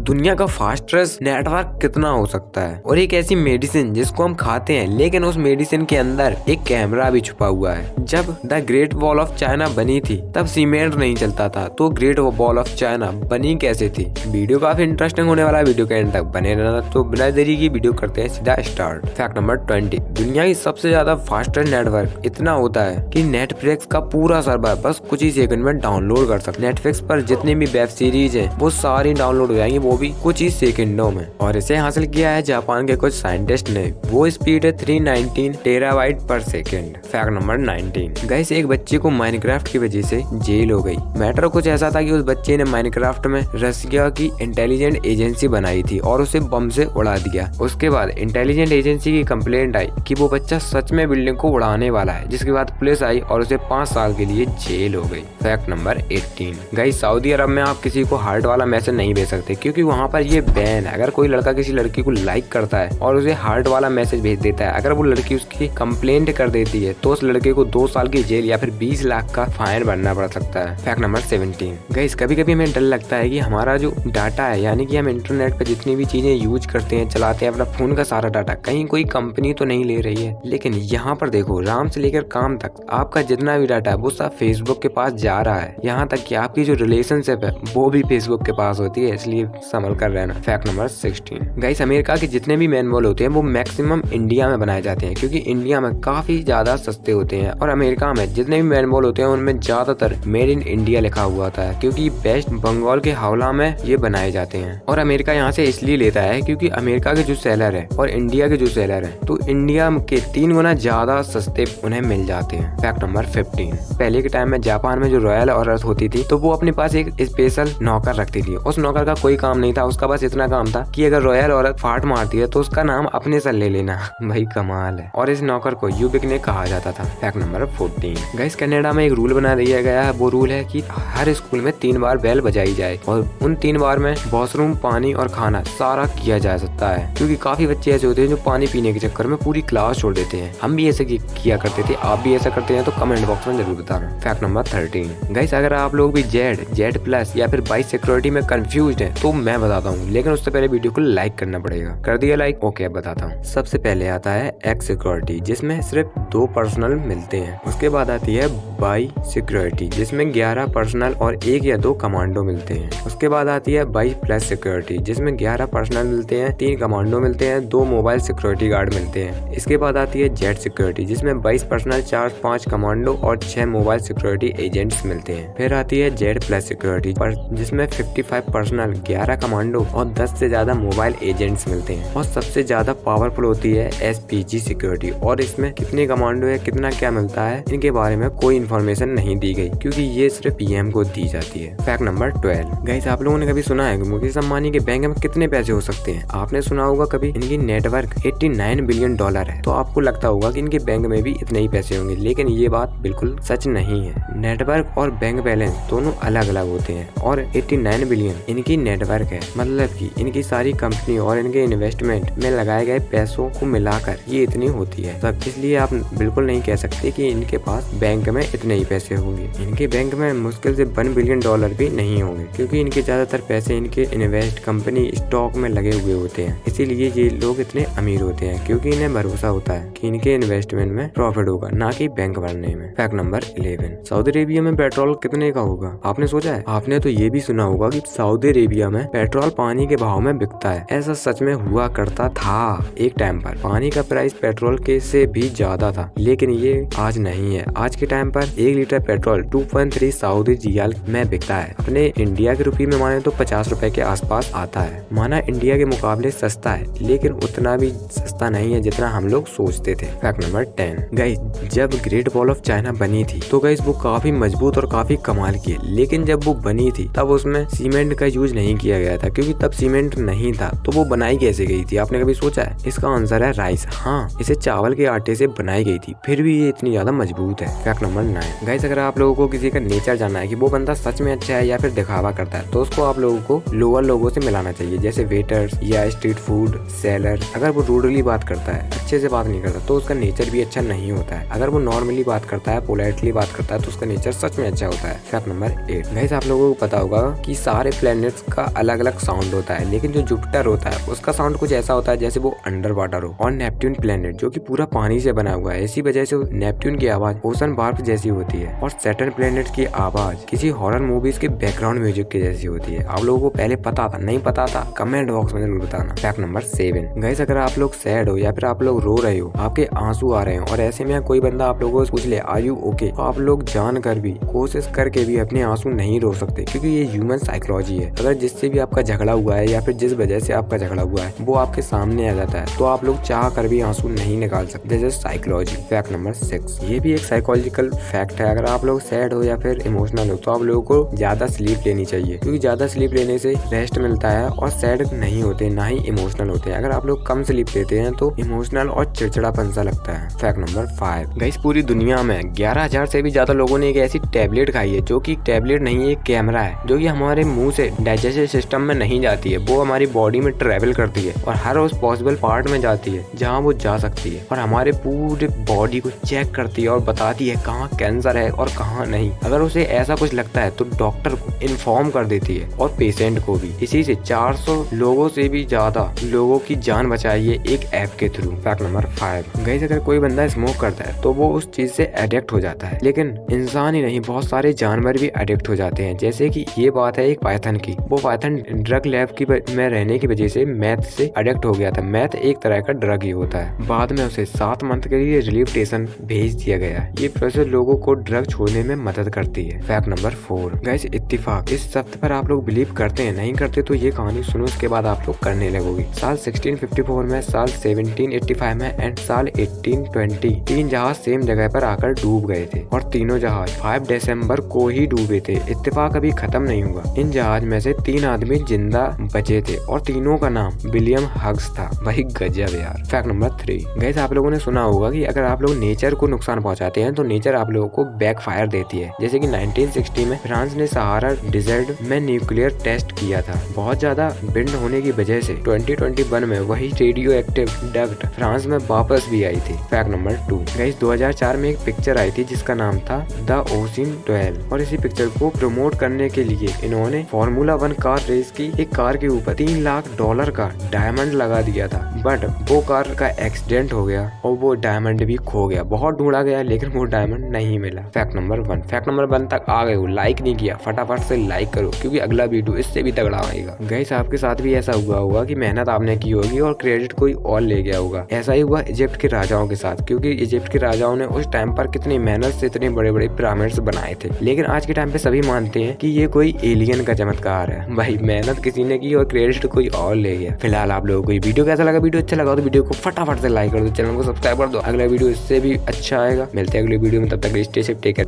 दुनिया का fastest network कितना हो सकता है, और एक ऐसी मेडिसिन जिसको हम खाते हैं लेकिन उस मेडिसिन के अंदर एक कैमरा भी छुपा हुआ है। जब the great wall of China बनी थी तब सीमेंट नहीं चलता था, तो ग्रेट वॉल ऑफ चाइना बनी कैसे थी। वीडियो काफी इंटरेस्टिंग होने वाला है, वीडियो के एंड तक बने रहना। तो बिना देरी की वीडियो करते हैं सीधा स्टार्ट। फैक्ट नंबर 20, दुनिया की सबसे ज्यादा फास्टेस्ट नेटवर्क इतना होता है कि नेटफ्लिक्स का पूरा सर्वर बस कुछ ही सेकंड में डाउनलोड कर सकते। नेटफ्लिक्स पर जितनी भी वेब सीरीज है वो सारी डाउनलोड हो जाएंगी, वो भी कुछ ही सेकंडों में। और इसे हासिल किया है जापान के कुछ साइंटिस्ट ने। वो स्पीड है 319 टेराबाइट पर सेकंड। फैक्ट नंबर 19, गाइस एक बच्चे को माइनक्राफ्ट की वजह से जेल हो गई। मैटर कुछ ऐसा था कि उस बच्चे ने माइनक्राफ्ट में रसिया की इंटेलिजेंट एजेंसी बनाई थी और उसे बम से उड़ा दिया। उसके बाद इंटेलिजेंट एजेंसी की कंप्लेंट आई कि वो बच्चा सच में बिल्डिंग को उड़ाने वाला है, जिसके बाद पुलिस आई और उसे 5 साल के लिए जेल हो गई। फैक्ट नंबर 18, गाइस सऊदी अरब में आप किसी को हार्ट वाला मैसेज नहीं भेज सकते, क्योंकि वहाँ पर ये बैन है। अगर कोई लड़का किसी लड़की को लाइक करता है और उसे हार्ट वाला मैसेज भेज देता है, अगर वो लड़की उसकी कंप्लेंट कर देती है तो उस लड़के को 2 साल की जेल या फिर 20 लाख का फाइन भरना पड़ सकता है। फैक्ट नंबर 17, गाइस कभी कभी हमें डर लगता है कि हमारा जो डाटा है, यानी कि हम इंटरनेट पर जितनी भी चीजें यूज करते हैं, चलाते हैं, अपना फोन का सारा डाटा कहीं कोई कंपनी तो नहीं ले रही है। लेकिन यहाँ पर देखो, राम से लेकर काम तक आपका जितना भी डाटा है वो सब फेसबुक के पास जा रहा है। यहाँ तक कि आपकी जो रिलेशनशिप है वो भी फेसबुक के पास होती है, इसलिए संभल कर रहना। फैक्ट नंबर 16, गाइस अमेरिका के जितने भी मैनुअल होते हैं वो मैक्सिमम इंडिया में बनाए जाते हैं, क्योंकि इंडिया में काफी ज्यादा सस्ते होते हैं। और अमेरिका में जितने भी मैनुअल होते हैं उनमें ज्यादातर मेड इन इंडिया लिखा हुआ होता है, क्योंकि वेस्ट बंगाल के हावड़ा में ये बनाए जाते हैं। और अमेरिका यहाँ से इसलिए लेता है क्योंकि अमेरिका के जो सेलर है और इंडिया के जो सेलर है, तो इंडिया के 3 गुना ज्यादा सस्ते उन्हें मिल जाते हैं। फैक्ट नंबर 15, पहले के टाइम में जापान में जो रॉयल औरत होती थी तो वो अपने पास एक स्पेशल नौकर रखती थी। उस नौकर का कोई काम नहीं था, उसका बस इतना काम था कि अगर रॉयल औरत फाट मारती है तो उसका नाम अपने से ले लेना। भाई कमाल है। और इस नौकर को यूबिक ने कहा जाता था। फैक्ट नंबर 14, गाइस कनाडा में एक रूल बना दिया गया है। वो रूल है कि हर स्कूल में 3 बार बेल बजाई जाए और उन 3 बार में वॉशरूम, पानी और खाना सारा किया जा सकता है, क्योंकि काफी बच्चे ऐसे होते हैं जो पानी पीने के चक्कर में पूरी क्लास छोड़ देते हैं। हम भी ऐसे किया करते थे, आप भी ऐसा करते हैं तो कमेंट बॉक्स में जरूर बताना। फैक्ट नंबर 13, गाइस अगर आप लोग भी जेड प्लस या फिर बाई सिक्योरिटी में कंफ्यूज है तो मैं बताता हूँ, लेकिन उससे पहले वीडियो को लाइक करना पड़ेगा। कर दिया लाइक? ओके, अब बताता हूँ। सबसे पहले आता है एक्स सिक्योरिटी, जिसमें सिर्फ 2 पर्सनल मिलते हैं। उसके बाद आती है बाई सिक्योरिटी, जिसमें 11 पर्सनल और 1 या 2 कमांडो मिलते हैं। उसके बाद आती है बाई प्लस सिक्योरिटी, जिसमें 11 पर्सनल मिलते हैं, 3 कमांडो मिलते हैं, 2 मोबाइल सिक्योरिटी गार्ड मिलते हैं। इसके बाद आती है जेड सिक्योरिटी, जिसमें 22 पर्सनल, 4-5 कमांडो और 6 मोबाइल सिक्योरिटी एजेंट्स मिलते हैं। फिर आती है जेड प्लस सिक्योरिटी, जिसमें 55 पर्सनल, 11 कमांडो और 10 से ज्यादा मोबाइल एजेंट्स मिलते हैं। और सबसे ज्यादा पावरफुल होती है एसपीजी सिक्योरिटी, और इसमें कितने कमांडो है, कितना क्या मिलता है, इनके बारे में कोई इन्फॉर्मेशन नहीं दी गई, क्योंकि ये सिर्फ पीएम को दी जाती है। फैक्ट नंबर 12, गाइस आप लोगों ने कभी सुना है कि मुकेश अंबानी के बैंक में कितने पैसे हो सकते हैं? आपने सुना होगा कभी। इनकी नेटवर्क $89 बिलियन है, तो आपको लगता होगा कि इनके बैंक में भी इतने ही पैसे होंगे, लेकिन ये बात बिल्कुल सच नहीं है। नेटवर्क और बैंक बैलेंस दोनों अलग अलग होते हैं, और 89 बिलियन इनकी नेटवर्क है, मतलब कि इनकी सारी कंपनी और इनके इन्वेस्टमेंट में लगाए गए पैसों को मिलाकर ये इतनी होती है। तब इसलिए आप बिल्कुल नहीं कह सकते कि इनके पास बैंक में इतने ही पैसे होंगे। इनके बैंक में मुश्किल से $1 बिलियन भी नहीं होंगे, क्योंकि इनके ज्यादातर पैसे इनके इन्वेस्ट कंपनी स्टॉक में लगे हुए होते हैं। इसीलिए ये लोग इतने अमीर होते हैं, क्योंकि इन्हें भरोसा होता है कि इनके इन्वेस्टमेंट में प्रॉफिट होगा, ना कि बैंक भरने में। फैक्ट नंबर 11, सऊदी अरेबिया में पेट्रोल कितने का होगा? आपने सोचा है? आपने तो ये भी सुना होगा कि सऊदी अरेबिया में पेट्रोल पानी के भाव में बिकता है। ऐसा सच में हुआ करता था। एक टाइम पर पानी का प्राइस पेट्रोल के से भी ज्यादा था, लेकिन ये आज नहीं है। आज के टाइम पर 1 लीटर पेट्रोल 2.3 सऊदी रियाल में बिकता है। अपने इंडिया के रुपये में माने तो 50 रुपए के आसपास आता है। माना इंडिया के मुकाबले सस्ता है, लेकिन उतना भी सस्ता नहीं है जितना हम लोग सोचते थे। फैक्ट नंबर 10, गाइस जब ग्रेट वॉल ऑफ चाइना बनी थी तो गाइस वो काफी मजबूत और काफी कमाल की है, लेकिन जब वो बनी थी तब उसमें सीमेंट का यूज नहीं किया गया था, क्योंकि तब सीमेंट नहीं था। तो वो बनाई कैसे गई थी? आपने कभी सोचा है? इसका आंसर है राइस। हाँ, इसे चावल के आटे से बनाई गई थी, फिर भी ये इतनी ज्यादा मजबूत है। फैक्ट नंबर 9 गाइस, अगर आप लोगों को किसी का नेचर जानना है कि वो बंदा सच में अच्छा है या फिर दिखावा करता है, तो उसको आप लोगों को लोअर लोगों से मिलाना चाहिए, जैसे वेटर्स या स्ट्रीट फूड सेलर। अगर वो रूडली बात करता है, अच्छे से बात नहीं करता, तो उसका नेचर भी अच्छा नहीं होता है। अगर वो नॉर्मली बात करता है, पोलाइटली बात करता है, तो उसका नेचर सच में अच्छा होता है। फैक्ट नंबर 8 गाइस, आप लोगों को पता होगा कि सारे प्लैनेट्स का अलग अलग साउंड होता है, लेकिन जो जुपिटर होता है उसका साउंड कुछ ऐसा होता है जैसे वो अंडर वाटर हो। और नेपट्टून प्लैनेट जो कि पूरा पानी से बना हुआ है, इसी वजह से नेपट्टून की आवाज ओशन बार्प जैसी होती है। और सैटर्न प्लैनेट की आवाज किसी हॉरर मूवीज के बैकग्राउंड म्यूजिक की जैसी होती है। आप लोगों को पहले पता था, नहीं पता था, कमेंट बॉक्स में जरूर बताना। फैक्ट नंबर 7 गाइस, अगर आप लोग सैड हो या फिर आप लोग रो रहे हो, आपके आंसू आ रहे हैं और ऐसे में कोई बंदा आप लोगों से पूछ ले आर यू ओके, तो आप लोग जान कर भी कोशिश करके भी अपने आंसू नहीं रो सकते, क्योंकि ये ह्यूमन साइकोलॉजी है। अगर जिससे भी आपका झगड़ा हुआ है या फिर जिस वजह से आपका झगड़ा हुआ है वो आपके सामने आ जाता है, तो आप लोग चाह कर भी आंसू नहीं निकाल सकते। जैसे साइकोलॉजी। फैक्ट नंबर 6 ये भी एक साइकोलॉजिकल फैक्ट है। अगर आप लोग सैड हो या फिर इमोशनल हो, तो आप लोगों को ज्यादा स्लीप लेनी चाहिए, क्योंकि ज्यादा स्लीप लेने से रेस्ट मिलता है और सैड नहीं होते, ना ही इमोशनल होते हैं। अगर आप लोग कम स्लीप लेते हैं तो इमोशनल और चिड़चिड़ापन सा लगता है। फैक्ट नंबर 5 गाइस, पूरी दुनिया में 11,000 से भी ज्यादा लोगों ने एक ऐसी टैबलेट खाई है, जो कि टैबलेट नहीं, एक कैमरा है, जो कि हमारे मुंह से डाइजेस्टिव सिस्टम में नहीं जाती है, वो हमारी बॉडी में ट्रेवल करती है और हर उस पॉसिबल पार्ट में जाती है जहाँ वो जा सकती है, और हमारे पूरे बॉडी को चेक करती है और बताती है कहाँ कैंसर है और कहाँ नहीं। अगर उसे ऐसा कुछ लगता है तो डॉक्टर को इन्फॉर्म कर देती है और पेशेंट को भी। इसी से 400 लोगों से भी ज्यादा लोगों की जान बचाई है एक ऐप के थ्रू। फैक्ट नंबर 5 गाइस, अगर कोई बंदा स्मोक करता है तो वो उस चीज से एडिक्ट हो जाता है, लेकिन इंसान ही नहीं, बहुत सारे जानवर भी एडिक्ट हो जाते हैं। जैसे कि ये बात है एक पाइथन की। वो पाइथन ड्रग लैब में रहने की वजह से मैथ से एडिक्ट हो गया था। मैथ एक तरह का ड्रग ही होता है। बाद में उसे 7 मंथ के लिए रिलीफ स्टेशन भेज दिया गया। ये प्रोसेस लोगों को ड्रग छोड़ने में मदद करती है। फैक्ट नंबर 4 गाइस, इत्तेफाक। इस शब्द पर आप लोग बिलीव करते हैं, नहीं करते तो ये कहानी सुनो, उसके बाद आप लोग करने लगोगे। साल 1654 में, साल 1785 में एंड साल 1820 3 जहाज सेम जगह पर आकर डूब गए थे और तीनों जहाज 5 दिसंबर को ही डूबे थे। इत्तेफाक अभी खत्म नहीं हुआ। इन जहाज में से 3 आदमी जिंदा बचे थे और तीनों का नाम विलियम हग्स था। भाई गजब यार। फैक्ट नंबर 3 गाइस, आप लोगों ने सुना होगा कि अगर आप लोग नेचर को नुकसान पहुंचाते हैं तो नेचर आप लोगों को बैकफायर देती है। जैसे कि 1960 में फ्रांस ने सहारा डिजर्ट में न्यूक्लियर टेस्ट किया था। बहुत ज्यादा विंड होने की वजह से 2021 में वही रेडियो एक्टिव डस्ट फ्रांस में वापस भी आई थी। फैक्ट नंबर 2 गाइस, 2004 में एक पिक्चर आई थी जिसका नाम था द ओशिन 12 और इसी पिक्चर को प्रमोट करने के लिए इन्होंने फॉर्मूला 1 कार रेस की एक कार के ऊपर $3 लाख का डायमंड लगा दिया था, बट वो कार का एक्सीडेंट हो गया और वो डायमंड भी खो गया। बहुत ढूंढा गया लेकिन वो डायमंड नहीं मिला। फैक्ट नंबर 1 फैक्ट नंबर 1 तक आ गए हो, लाइक नहीं किया, फटाफट से लाइक करो, क्योंकि अगला वीडियो इससे भी तगड़ा आएगा। गाइस, आपके साथ भी ऐसा हुआ होगा कि मेहनत आपने की होगी और क्रेडिट कोई और ले गया होगा। ऐसा ही हुआ इजिप्ट के राजाओं के साथ, क्योंकि इजिप्ट के राजाओं ने उस टाइम पर कितनी मेहनत से इतने बड़े बड़े पिरामिड्स बनाए थे, लेकिन आज के टाइम पे सभी मानते हैं कि ये कोई एलियन का चमत्कार है। भाई मेहनत किसी ने की और क्रेडिट कोई और ले गया। फिलहाल आप लोगों को ये वीडियो कैसा लगा? वीडियो अच्छा लगा तो वीडियो को फटाफट से लाइक कर दो, चैनल को सब्सक्राइब कर दो। अगला वीडियो इससे भी अच्छा आएगा। मिलते हैं अगले वीडियो में, तब तक स्टे सेफ, टेक केयर।